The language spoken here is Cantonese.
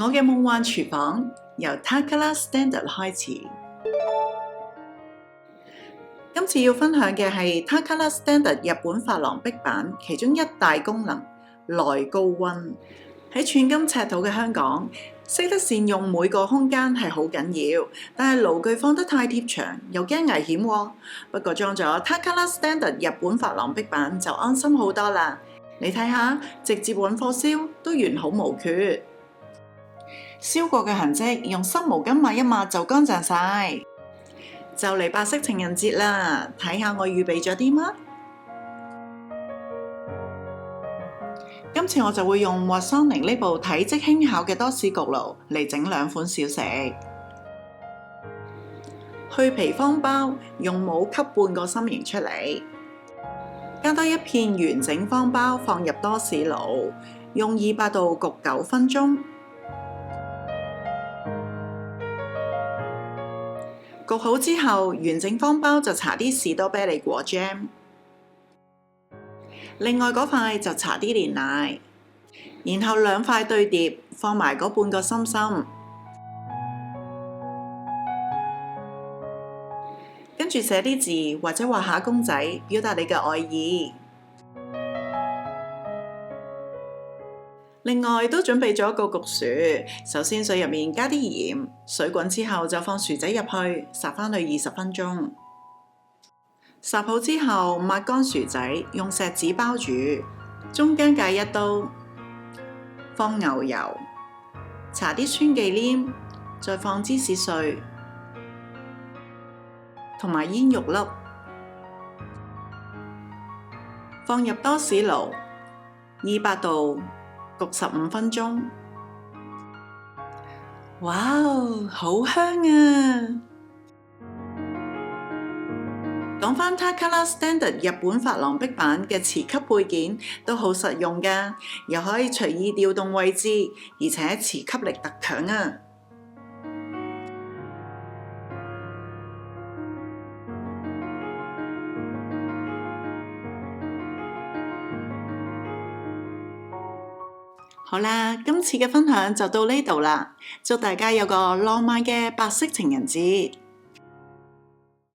我嘅夢幻廚房由 Takara Standard 開始。今次要分享嘅係 Takara Standard 日本珐琅壁板其中一大功能耐高溫。喺寸金尺土嘅香港，識得善用每個空間係好緊要，但係爐具放得太貼牆又驚危險喎。不過裝咗 Takara Standard 日本珐琅壁板就安心好多啦。你睇下，直接揾火燒都完好無缺。燒過嘅痕跡用濕毛巾抹一抹就乾淨晒。就嚟白色情人節啦，睇下我預備咗啲乜？今次我就會用 Wasonic 呢部體積輕巧嘅多士焗爐嚟整兩款小食。去皮方包，用帽吸半個心形出嚟，加多一片完整方包放入多士爐，用200度焗9分鐘。焗好之後，完整方包就搽啲士多啤梨果 jam， 另外嗰塊就搽啲煉奶，然後兩塊對疊，放埋嗰半個心心，跟住寫啲字或者畫下公仔，表達你嘅愛意。另外都準備咗個焗薯，首先水入面加啲鹽，水滾之後就放薯仔入去，烚返去20分鐘。烚好之後抹乾薯仔，用錫紙包住，中間界一刀，放牛油，搽啲酸忌廉，再放芝士碎，同埋煙肉粒，放入多士爐200度。焗15分鐘，哇，好香啊！講返 Takara Standard 日本珐琅壁板嘅磁吸配件都好實用㗎，又可以隨意調動位置，而且磁吸力特強啊！好啦，今次嘅分享就到呢度啦，祝大家有個浪漫嘅白色情人節。